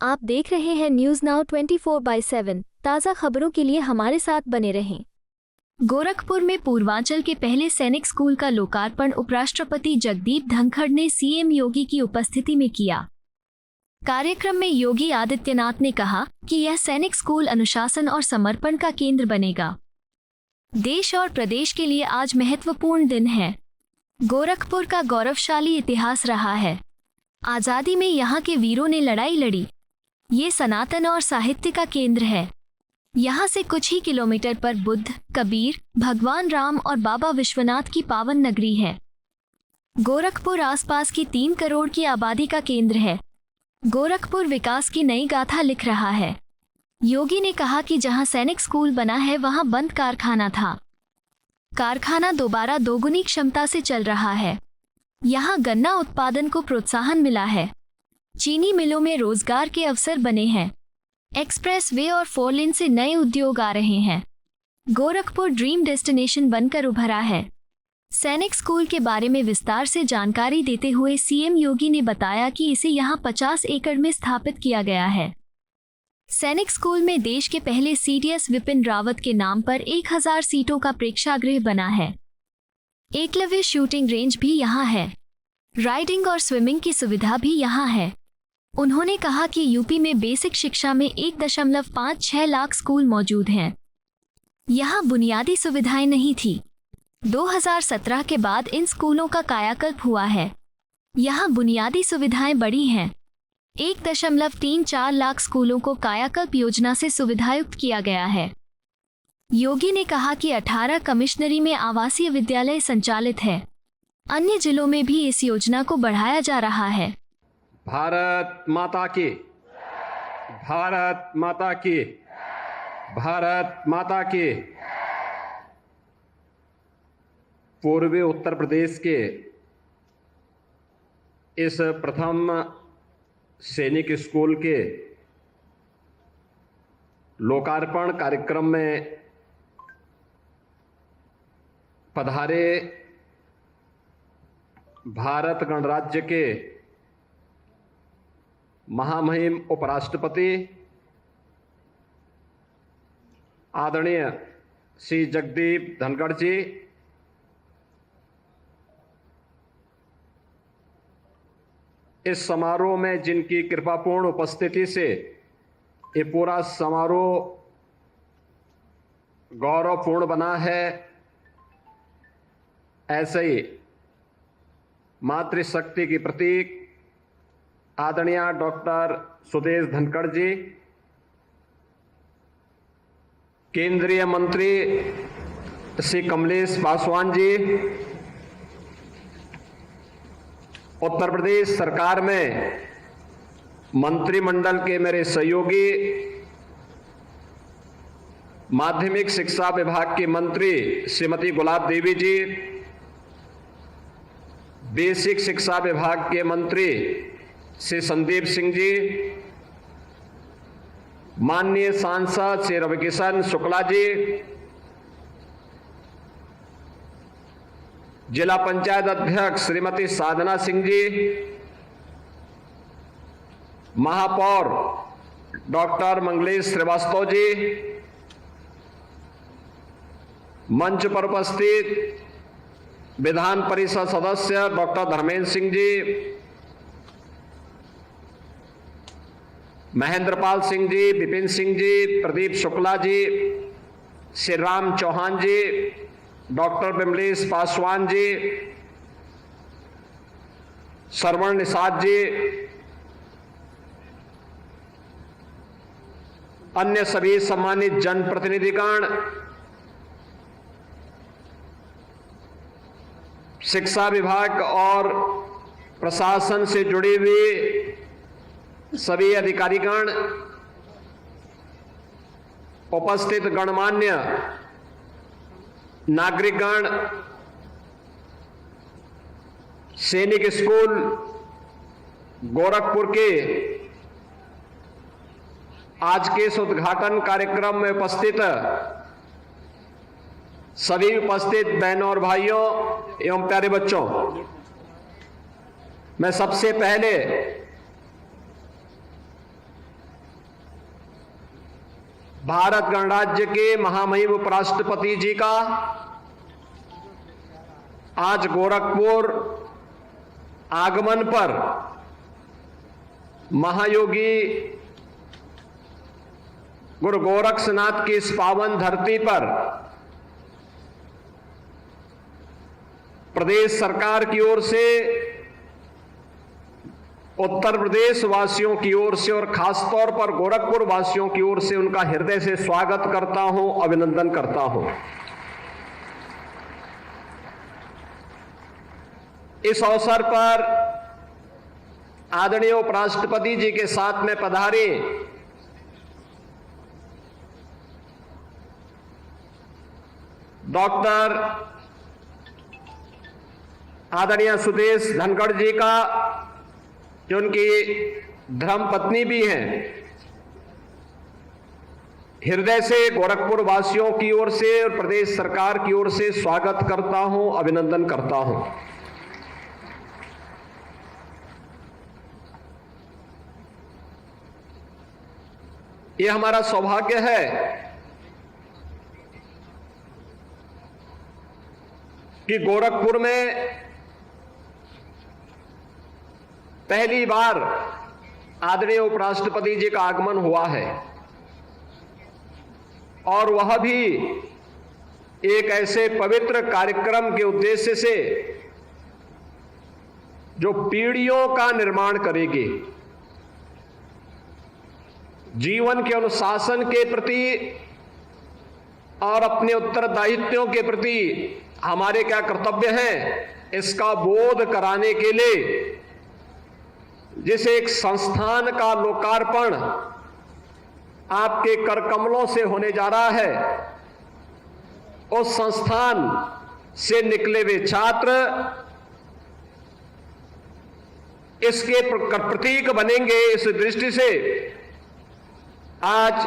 आप देख रहे हैं न्यूज नाउ 24/7। ताज़ा खबरों के लिए हमारे साथ बने रहें। गोरखपुर में पूर्वांचल के पहले सैनिक स्कूल का लोकार्पण उपराष्ट्रपति जगदीप धनखड़ ने सीएम योगी की उपस्थिति में किया। कार्यक्रम में योगी आदित्यनाथ ने कहा कि यह सैनिक स्कूल अनुशासन और समर्पण का केंद्र बनेगा। देश और प्रदेश के लिए आज महत्वपूर्ण दिन है। गोरखपुर का गौरवशाली इतिहास रहा है। आज़ादी में यहाँ के वीरों ने लड़ाई लड़ी। ये सनातन और साहित्य का केंद्र है। यहाँ से कुछ ही किलोमीटर पर बुद्ध, कबीर, भगवान राम और बाबा विश्वनाथ की पावन नगरी है। गोरखपुर आसपास की 3 करोड़ की आबादी का केंद्र है। गोरखपुर विकास की नई गाथा लिख रहा है। योगी ने कहा कि जहाँ सैनिक स्कूल बना है वहाँ बंद कारखाना था। कारखाना दोबारा दोगुनी क्षमता से चल रहा है। यहाँ गन्ना उत्पादन को प्रोत्साहन मिला है। चीनी मिलों में रोजगार के अवसर बने हैं। एक्सप्रेस वे और 4 लेन से नए उद्योग आ रहे हैं। गोरखपुर ड्रीम डेस्टिनेशन बनकर उभरा है। सैनिक स्कूल के बारे में विस्तार से जानकारी देते हुए सीएम योगी ने बताया कि इसे यहाँ 50 एकड़ में स्थापित किया गया है। सैनिक स्कूल में देश के पहले सीडीएस विपिन रावत के नाम पर 1000 सीटों का प्रेक्षागृह बना है। एकलव्य शूटिंग रेंज भी यहाँ है। राइडिंग और स्विमिंग की सुविधा भी यहाँ है। उन्होंने कहा कि यूपी में बेसिक शिक्षा में 1.56 लाख स्कूल मौजूद हैं। यहाँ बुनियादी सुविधाएं नहीं थी। 2017 के बाद इन स्कूलों का कायाकल्प हुआ है। यहाँ बुनियादी सुविधाएं बढ़ी हैं। 1.34 लाख स्कूलों को कायाकल्प योजना से सुविधायुक्त किया गया है। योगी ने कहा कि 18 कमिश्नरी में आवासीय विद्यालय संचालित है। अन्य जिलों में भी इस योजना को बढ़ाया जा रहा है। भारत माता की, भारत माता की, भारत माता की। पूर्वी उत्तर प्रदेश के इस प्रथम सैनिक स्कूल के लोकार्पण कार्यक्रम में पधारे भारत गणराज्य के महामहिम उपराष्ट्रपति आदरणीय श्री जगदीप धनखड़ जी, इस समारोह में जिनकी कृपापूर्ण उपस्थिति से ये पूरा समारोह गौरवपूर्ण बना है, ऐसे ही मातृशक्ति की प्रतीक आदरणीय डॉक्टर सुदेश धनखड़ जी, केंद्रीय मंत्री श्री कमलेश पासवान जी, उत्तर प्रदेश सरकार में मंत्रिमंडल के मेरे सहयोगी, माध्यमिक शिक्षा विभाग की मंत्री श्रीमती गुलाब देवी जी, बेसिक शिक्षा विभाग के मंत्री श्री संदीप सिंह जी, माननीय सांसद श्री रविकिशन शुक्ला जी, जिला पंचायत अध्यक्ष श्रीमती साधना सिंह जी, महापौर डॉक्टर मंगलेश श्रीवास्तव जी, मंच पर उपस्थित विधान परिषद सदस्य डॉक्टर धर्मेंद्र सिंह जी, महेंद्रपाल सिंह जी, विपिन सिंह जी, प्रदीप शुक्ला जी, श्री राम चौहान जी, डॉक्टर विमलेश पासवान जी, श्रवण निषाद जी, अन्य सभी सम्मानित जनप्रतिनिधिगण, शिक्षा विभाग और प्रशासन से जुड़ी हुई सभी अधिकारीगण, उपस्थित गणमान्य नागरिकगण, सैनिक स्कूल गोरखपुर के आज के इस उद्घाटन कार्यक्रम में उपस्थित सभी उपस्थित बहनों और भाइयों एवं प्यारे बच्चों, मैं सबसे पहले भारत गणराज्य के महामहिम उपराष्ट्रपति जी का आज गोरखपुर आगमन पर महायोगी गुरु गोरक्षनाथ की इस पावन धरती पर प्रदेश सरकार की ओर से, उत्तर प्रदेश वासियों की ओर से और खासतौर पर गोरखपुर वासियों की ओर से उनका हृदय से स्वागत करता हूं, अभिनंदन करता हूं। इस अवसर पर आदरणीय उपराष्ट्रपति जी के साथ में पधारे डॉक्टर आदरणीय सुदेश धनखड़ जी का, जो उनकी धर्मपत्नी भी हैं, हृदय से गोरखपुर वासियों की ओर से और प्रदेश सरकार की ओर से स्वागत करता हूं, अभिनंदन करता हूं। यह हमारा सौभाग्य है कि गोरखपुर में पहली बार आदरणीय उपराष्ट्रपति जी का आगमन हुआ है, और वह भी एक ऐसे पवित्र कार्यक्रम के उद्देश्य से जो पीढ़ियों का निर्माण करेगी, जीवन के अनुशासन के प्रति और अपने उत्तरदायित्वों के प्रति हमारे क्या कर्तव्य हैं, इसका बोध कराने के लिए जिस एक संस्थान का लोकार्पण आपके करकमलों से होने जा रहा है, उस संस्थान से निकले हुए छात्र इसके प्रतीक बनेंगे। इस दृष्टि से आज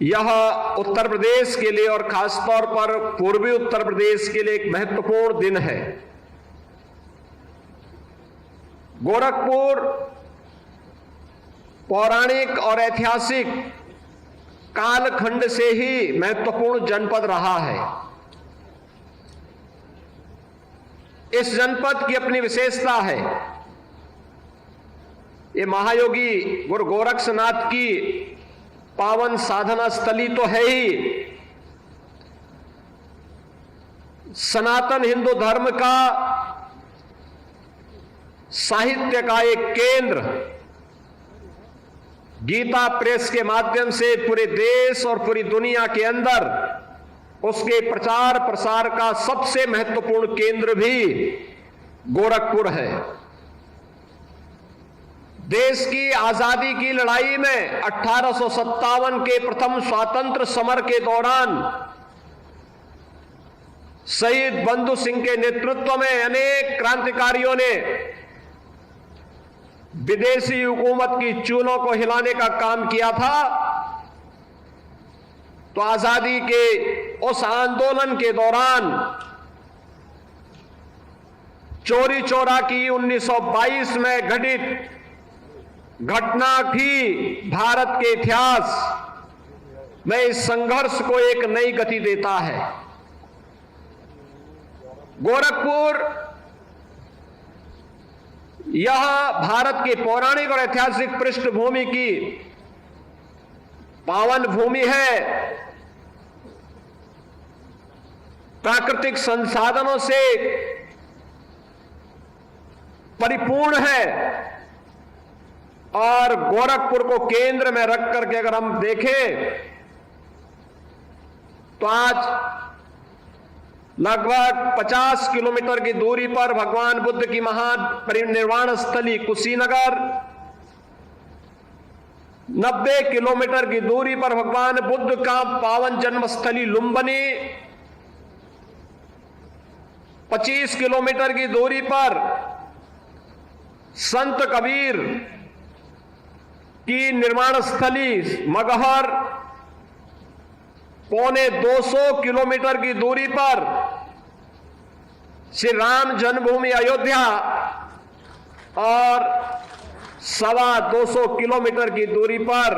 यह उत्तर प्रदेश के लिए और खासतौर पर पूर्वी उत्तर प्रदेश के लिए एक महत्वपूर्ण दिन है। गोरखपुर पौराणिक और ऐतिहासिक कालखंड से ही महत्वपूर्ण जनपद रहा है। इस जनपद की अपनी विशेषता है। ये महायोगी गुरु गोरक्षनाथ की पावन साधना स्थली तो है ही, सनातन हिंदू धर्म का साहित्य का एक केंद्र, गीता प्रेस के माध्यम से पूरे देश और पूरी दुनिया के अंदर उसके प्रचार प्रसार का सबसे महत्वपूर्ण केंद्र भी गोरखपुर है। देश की आजादी की लड़ाई में 1857 के प्रथम स्वातंत्र समर के दौरान शहीद बंधु सिंह के नेतृत्व में अनेक क्रांतिकारियों ने विदेशी हुकूमत की चूलों को हिलाने का काम किया था। तो आजादी के उस आंदोलन के दौरान चोरी चोरा की 1922 में घटित घटना भी भारत के इतिहास में इस संघर्ष को एक नई गति देता है। गोरखपुर यह भारत के पौराणिक और ऐतिहासिक पृष्ठभूमि की पावन भूमि है। प्राकृतिक संसाधनों से परिपूर्ण है, और गोरखपुर को केंद्र में रख करके अगर हम देखें तो आज लगभग 50 किलोमीटर की दूरी पर भगवान बुद्ध की महापरिनिर्वाण स्थली कुशीनगर, 90 किलोमीटर की दूरी पर भगवान बुद्ध का पावन जन्मस्थली लुम्बिनी, 25 किलोमीटर की दूरी पर संत कबीर की निर्माण स्थली मगहर, पौने 200 किलोमीटर की दूरी पर श्री राम जन्मभूमि अयोध्या, और 225 किलोमीटर की दूरी पर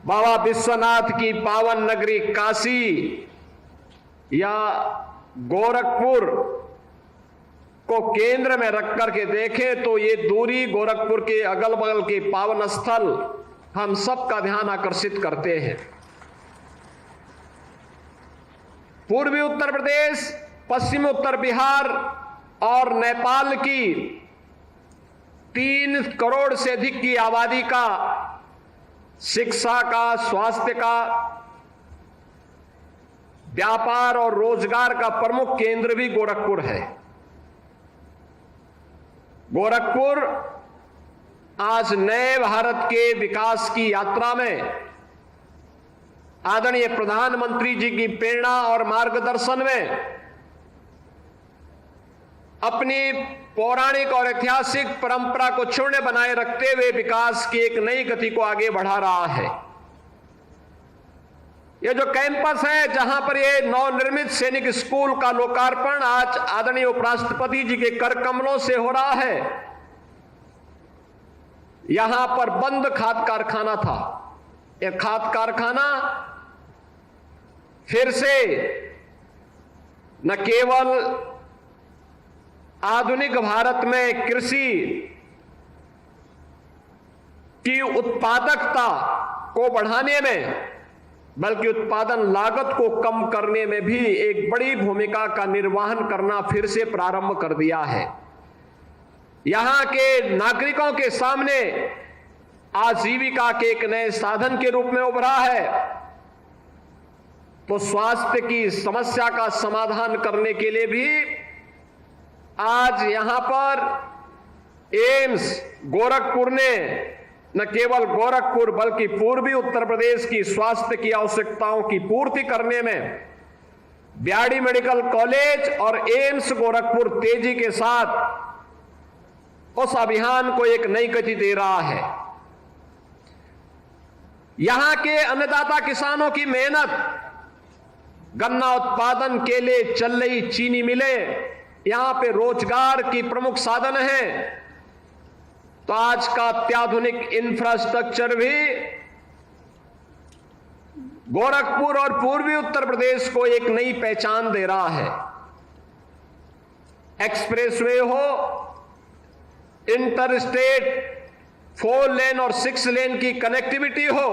बाबा विश्वनाथ की पावन नगरी काशी या गोरखपुर को केंद्र में रख करके देखें तो ये दूरी गोरखपुर के अगल बगल के पावन स्थल हम सब का ध्यान आकर्षित करते हैं। पूर्वी उत्तर प्रदेश, पश्चिमी उत्तर बिहार और नेपाल की 3 करोड़ से अधिक की आबादी का शिक्षा का, स्वास्थ्य का, व्यापार और रोजगार का प्रमुख केंद्र भी गोरखपुर है। गोरखपुर आज नए भारत के विकास की यात्रा में आदरणीय प्रधानमंत्री जी की प्रेरणा और मार्गदर्शन में अपनी पौराणिक और ऐतिहासिक परंपरा को क्षुण्ण बनाए रखते हुए विकास की एक नई गति को आगे बढ़ा रहा है। यह जो कैंपस है जहां पर यह नवनिर्मित सैनिक स्कूल का लोकार्पण आज आदरणीय उपराष्ट्रपति जी के कर कमलों से हो रहा है, यहां पर बंद खाद कारखाना था। यह खाद कारखाना फिर से न केवल आधुनिक भारत में कृषि की उत्पादकता को बढ़ाने में बल्कि उत्पादन लागत को कम करने में भी एक बड़ी भूमिका का निर्वहन करना फिर से प्रारंभ कर दिया है। यहां के नागरिकों के सामने आजीविका के एक नए साधन के रूप में उभरा है। तो स्वास्थ्य की समस्या का समाधान करने के लिए भी आज यहां पर एम्स गोरखपुर ने न केवल गोरखपुर बल्कि पूर्वी उत्तर प्रदेश की स्वास्थ्य की आवश्यकताओं की पूर्ति करने में बीआरडी मेडिकल कॉलेज और एम्स गोरखपुर तेजी के साथ उस अभियान को एक नई गति दे रहा है। यहां के अन्नदाता किसानों की मेहनत, गन्ना उत्पादन के लिए चल रही चीनी मिलें यहां पे रोजगार की प्रमुख साधन है। तो आज का अत्याधुनिक इंफ्रास्ट्रक्चर भी गोरखपुर और पूर्वी उत्तर प्रदेश को एक नई पहचान दे रहा है। एक्सप्रेसवे हो, इंटर स्टेट 4 लेन और 6 लेन की कनेक्टिविटी हो,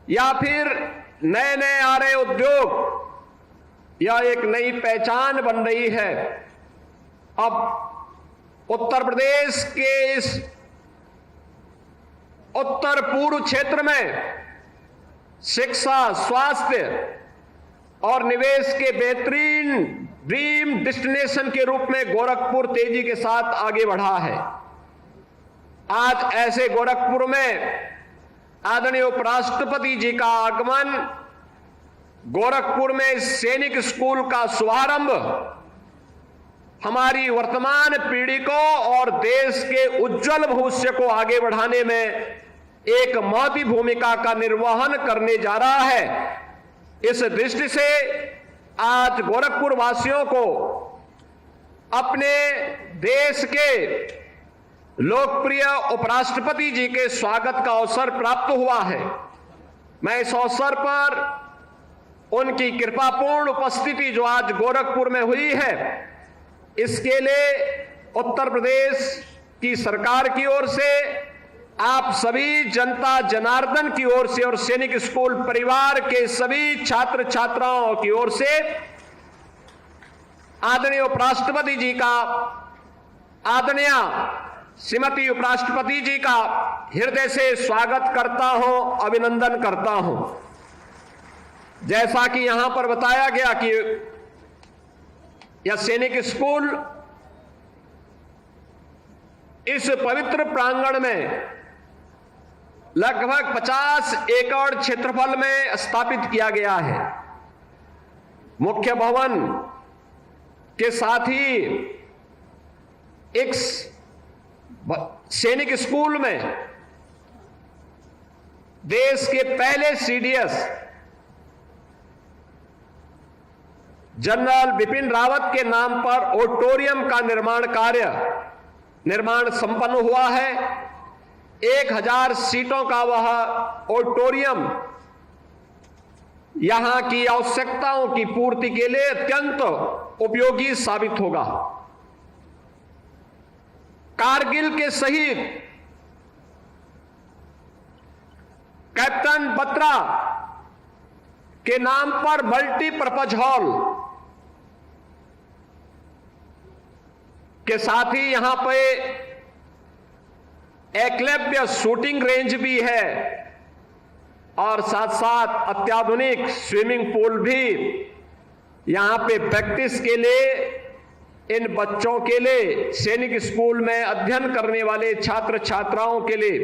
या फिर नए नए आ रहे उद्योग, यह एक नई पहचान बन रही है। अब उत्तर प्रदेश के इस उत्तर पूर्व क्षेत्र में शिक्षा, स्वास्थ्य और निवेश के बेहतरीन ड्रीम डेस्टिनेशन के रूप में गोरखपुर तेजी के साथ आगे बढ़ा है। आज ऐसे गोरखपुर में आदरणीय उपराष्ट्रपति जी का आगमन, गोरखपुर में सैनिक स्कूल का शुभारंभ हमारी वर्तमान पीढ़ी को और देश के उज्जवल भविष्य को आगे बढ़ाने में एक महती भूमिका का निर्वहन करने जा रहा है। इस दृष्टि से आज गोरखपुर वासियों को अपने देश के लोकप्रिय उपराष्ट्रपति जी के स्वागत का अवसर प्राप्त हुआ है। मैं इस अवसर पर उनकी कृपापूर्ण उपस्थिति जो आज गोरखपुर में हुई है, इसके लिए उत्तर प्रदेश की सरकार की ओर से, आप सभी जनता जनार्दन की ओर से और सैनिक स्कूल परिवार के सभी छात्र छात्राओं की ओर से आदरणीय उपराष्ट्रपति जी का, आदरणीय श्रीमती उपराष्ट्रपति जी का हृदय से स्वागत करता हूं, अभिनंदन करता हूं। जैसा कि यहां पर बताया गया कि यह सैनिक स्कूल इस पवित्र प्रांगण में लगभग 50 एकड़ क्षेत्रफल में स्थापित किया गया है। मुख्य भवन के साथ ही एक सैनिक स्कूल में देश के पहले सीडीएस जनरल बिपिन रावत के नाम पर ऑडिटोरियम का निर्माण संपन्न हुआ है। 1000 सीटों का वह ऑडिटोरियम यहां की आवश्यकताओं की पूर्ति के लिए अत्यंत उपयोगी साबित होगा। कारगिल के शहीद कैप्टन बत्रा के नाम पर मल्टीपर्पज हॉल के साथ ही यहां पे एकलव्य शूटिंग रेंज भी है और साथ साथ अत्याधुनिक स्विमिंग पूल भी यहां पे प्रैक्टिस के लिए इन बच्चों के लिए सैनिक स्कूल में अध्ययन करने वाले छात्र छात्राओं के लिए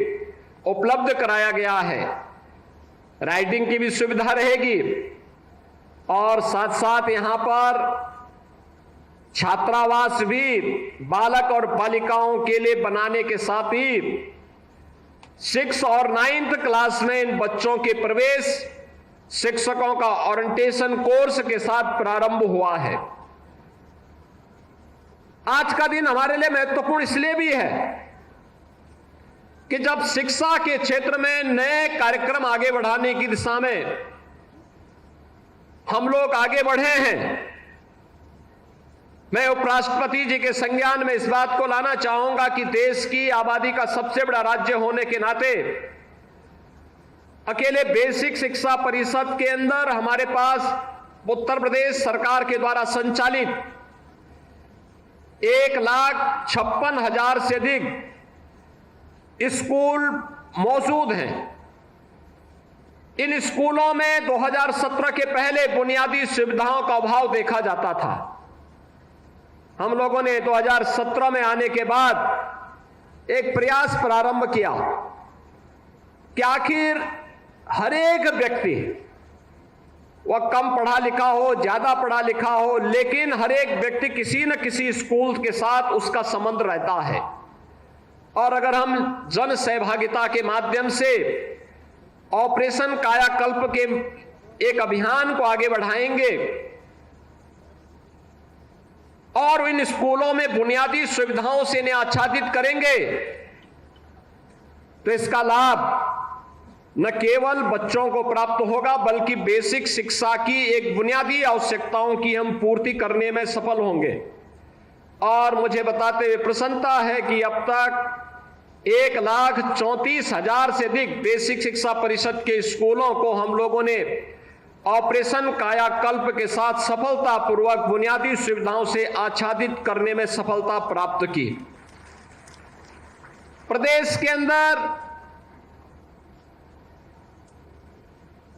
उपलब्ध कराया गया है। राइडिंग की भी सुविधा रहेगी और साथ साथ यहां पर छात्रावास भी बालक और बालिकाओं के लिए बनाने के साथ ही 6 और 9th क्लास में इन बच्चों के प्रवेश शिक्षकों का ओरिएंटेशन कोर्स के साथ प्रारंभ हुआ है। आज का दिन हमारे लिए महत्वपूर्ण इसलिए भी है कि जब शिक्षा के क्षेत्र में नए कार्यक्रम आगे बढ़ाने की दिशा में हम लोग आगे बढ़े हैं, मैं उपराष्ट्रपति जी के संज्ञान में इस बात को लाना चाहूंगा कि देश की आबादी का सबसे बड़ा राज्य होने के नाते अकेले बेसिक शिक्षा परिषद के अंदर हमारे पास उत्तर प्रदेश सरकार के द्वारा संचालित 1,56,000 से अधिक स्कूल मौजूद हैं। इन स्कूलों में 2017 के पहले बुनियादी सुविधाओं का अभाव देखा जाता था। हम लोगों ने 2017 में आने के बाद एक प्रयास प्रारंभ किया कि आखिर हर एक व्यक्ति, वह कम पढ़ा लिखा हो ज्यादा पढ़ा लिखा हो, लेकिन हर एक व्यक्ति किसी न किसी स्कूल के साथ उसका संबंध रहता है। और अगर हम जन सहभागिता के माध्यम से ऑपरेशन कायाकल्प के एक अभियान को आगे बढ़ाएंगे और इन स्कूलों में बुनियादी सुविधाओं से इन्हें आच्छादित करेंगे तो इसका लाभ न केवल बच्चों को प्राप्त होगा बल्कि बेसिक शिक्षा की एक बुनियादी आवश्यकताओं की हम पूर्ति करने में सफल होंगे। और मुझे बताते हुए प्रसन्नता है कि अब तक 1,34,000 से अधिक बेसिक शिक्षा परिषद के स्कूलों को हम लोगों ने ऑपरेशन कायाकल्प के साथ सफलतापूर्वक बुनियादी सुविधाओं से आच्छादित करने में सफलता प्राप्त की। प्रदेश के अंदर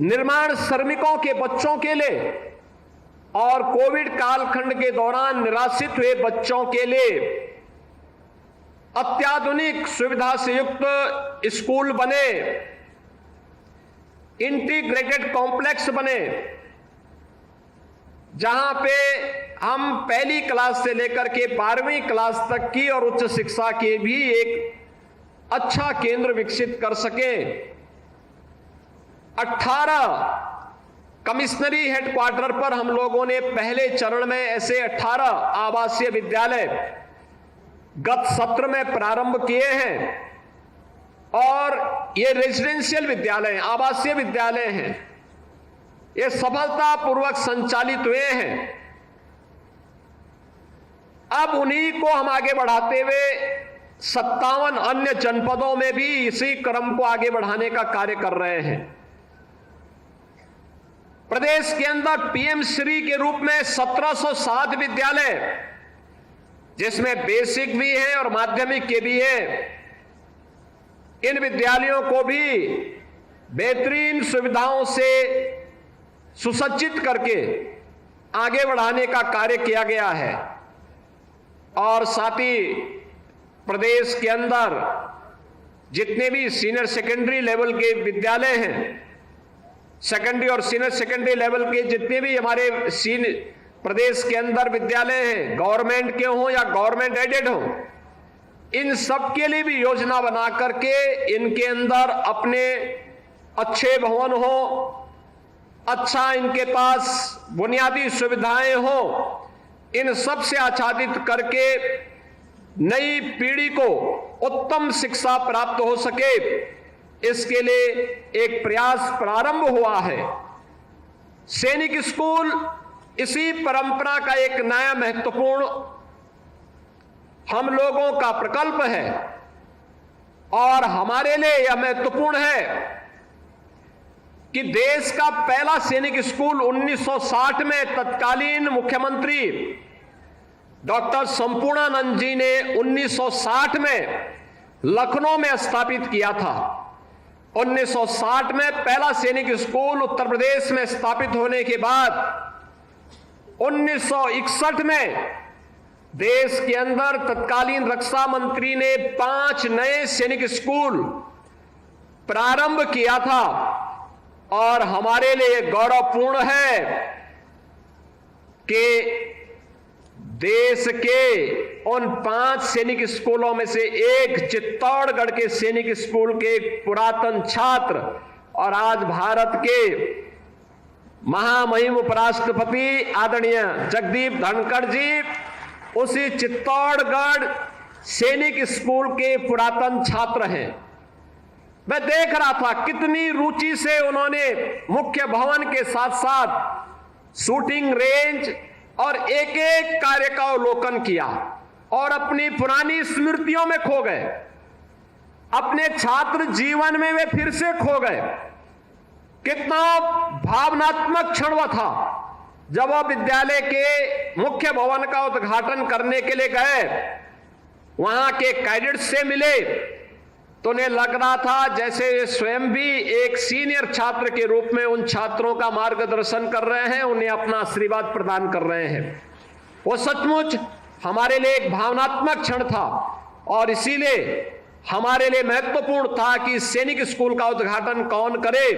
निर्माण श्रमिकों के बच्चों के लिए और कोविड कालखंड के दौरान निराश्रित हुए बच्चों के लिए अत्याधुनिक सुविधा से युक्त स्कूल बने, इंटीग्रेटेड कॉम्प्लेक्स बने, जहां पे हम पहली क्लास से लेकर के 12वीं क्लास तक की और उच्च शिक्षा के भी एक अच्छा केंद्र विकसित कर सकें। 18 कमिश्नरी हेडक्वार्टर पर हम लोगों ने पहले चरण में ऐसे 18 आवासीय विद्यालय गत सत्र में प्रारंभ किए हैं और ये रेजिडेंशियल विद्यालय आवासीय विद्यालय हैं, ये सफलतापूर्वक संचालित हुए हैं। अब उन्हीं को हम आगे बढ़ाते हुए 57 अन्य जनपदों में भी इसी क्रम को आगे बढ़ाने का कार्य कर रहे हैं। प्रदेश के अंदर पीएम श्री के रूप में 1707 विद्यालय, जिसमें बेसिक भी है और माध्यमिक के भी है, इन विद्यालयों को भी बेहतरीन सुविधाओं से सुसज्जित करके आगे बढ़ाने का कार्य किया गया है। और साथ ही प्रदेश के अंदर जितने भी सीनियर सेकेंडरी लेवल के विद्यालय हैं, सेकेंडरी और सीनियर सेकेंडरी लेवल के जितने भी हमारे प्रदेश के अंदर विद्यालय हैं, गवर्नमेंट के हों या गवर्नमेंट एडेड हों, इन सब के लिए भी योजना बना करके इनके अंदर अपने अच्छे भवन हो, अच्छा इनके पास बुनियादी सुविधाएं हो, इन सब से आच्छादित करके नई पीढ़ी को उत्तम शिक्षा प्राप्त हो सके, इसके लिए एक प्रयास प्रारंभ हुआ है। सैनिक स्कूल इसी परंपरा का एक नया महत्वपूर्ण हम लोगों का प्रकल्प है और हमारे लिए यह महत्वपूर्ण है कि देश का पहला सैनिक स्कूल 1960 में तत्कालीन मुख्यमंत्री डॉक्टर संपूर्णानंद जी ने 1960 में लखनऊ में स्थापित किया था। 1960 में पहला सैनिक स्कूल उत्तर प्रदेश में स्थापित होने के बाद 1961 में देश के अंदर तत्कालीन रक्षा मंत्री ने 5 नए सैनिक स्कूल प्रारंभ किया था और हमारे लिए गौरवपूर्ण है कि देश के उन 5 सैनिक स्कूलों में से एक चित्तौड़गढ़ के सैनिक स्कूल के एक पुरातन छात्र और आज भारत के महामहिम उपराष्ट्रपति आदरणीय जगदीप धनखड़ जी उसी चित्तौड़गढ़ सैनिक स्कूल के पुरातन छात्र हैं। मैं देख रहा था कितनी रुचि से उन्होंने मुख्य भवन के साथ साथ शूटिंग रेंज और एक एक कार्य का अवलोकन किया और अपनी पुरानी स्मृतियों में खो गए। अपने छात्र जीवन में वे फिर से खो गए। कितना भावनात्मक क्षण वह था जब वह विद्यालय के मुख्य भवन का उद्घाटन करने के लिए गए, वहां के कैडेट्स से मिले तो उन्हें लग रहा था जैसे वे स्वयं भी एक सीनियर छात्र के रूप में उन छात्रों का मार्गदर्शन कर रहे हैं, उन्हें अपना आशीर्वाद प्रदान कर रहे हैं। वो सचमुच हमारे लिए एक भावनात्मक क्षण था और इसीलिए हमारे लिए महत्वपूर्ण था कि सैनिक स्कूल का उद्घाटन कौन करे।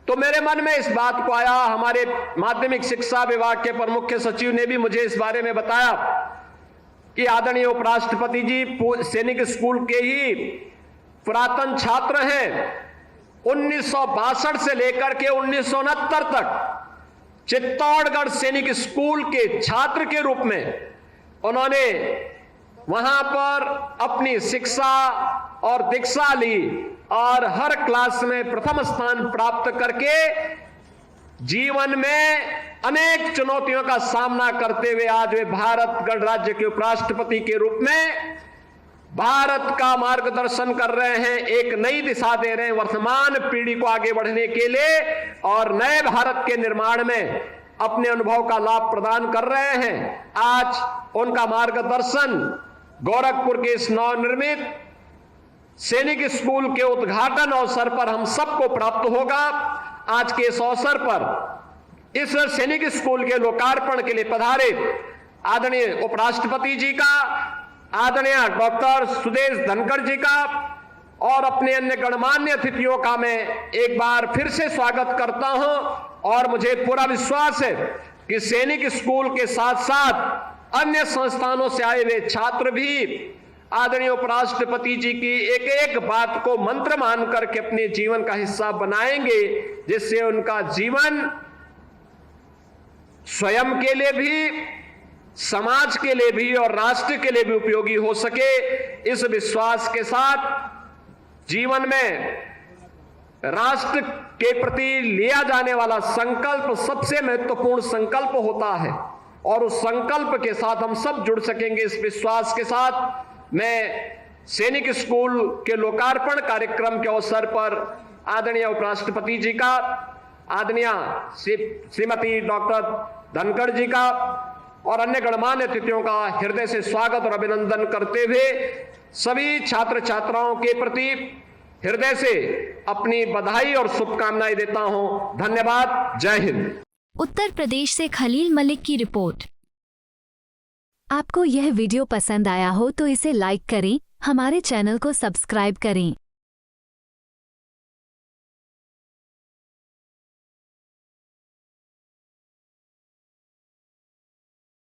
तो मेरे मन में इस बात को आया, हमारे माध्यमिक शिक्षा विभाग के प्रमुख मुख्य सचिव ने भी मुझे इस बारे में बताया कि आदरणीय उपराष्ट्रपति जी सैनिक स्कूल के ही पुरातन छात्र हैं। 1962 से लेकर के 1969 तक चित्तौड़गढ़ सैनिक स्कूल के छात्र के रूप में उन्होंने वहां पर अपनी शिक्षा और दीक्षा ली और हर क्लास में प्रथम स्थान प्राप्त करके जीवन में अनेक चुनौतियों का सामना करते हुए आज वे भारत गणराज्य के उपराष्ट्रपति के रूप में भारत का मार्गदर्शन कर रहे हैं, एक नई दिशा दे रहे हैं वर्तमान पीढ़ी को आगे बढ़ने के लिए और नए भारत के निर्माण में अपने अनुभव का लाभ प्रदान कर रहे हैं। आज उनका मार्गदर्शन गोरखपुर के इस नवनिर्मित सैनिक स्कूल के उद्घाटन अवसर पर हम सबको प्राप्त होगा। आज के इस अवसर पर इस सैनिक स्कूल के लोकार्पण के लिए पधारे आदरणीय उपराष्ट्रपति जी का, आदरणीय डॉक्टर सुदेश धनखड़ जी का और अपने अन्य गणमान्य अतिथियों का मैं एक बार फिर से स्वागत करता हूं और मुझे पूरा विश्वास है कि सैनिक स्कूल के साथ साथ अन्य संस्थानों से आए हुए छात्र भी आदरणीय उपराष्ट्रपति जी की एक एक बात को मंत्र मान करके अपने जीवन का हिस्सा बनाएंगे, जिससे उनका जीवन स्वयं के लिए भी, समाज के लिए भी और राष्ट्र के लिए भी उपयोगी हो सके। इस विश्वास के साथ जीवन में राष्ट्र के प्रति लिया जाने वाला संकल्प सबसे महत्वपूर्ण संकल्प होता है और उस संकल्प के साथ हम सब जुड़ सकेंगे। इस विश्वास के साथ मैं सैनिक स्कूल के लोकार्पण कार्यक्रम के अवसर पर आदरणीय उपराष्ट्रपति जी का, आदरणीय श्रीमती डॉक्टर धनखड़ जी का और अन्य गणमान्य अतिथियों का हृदय से स्वागत और अभिनंदन करते हुए सभी छात्र छात्राओं के प्रति हृदय से अपनी बधाई और शुभकामनाएं देता हूं। धन्यवाद। जय हिंद। उत्तर प्रदेश से खलील मलिक की रिपोर्ट। आपको यह वीडियो पसंद आया हो तो इसे लाइक करें, हमारे चैनल को सब्सक्राइब करें।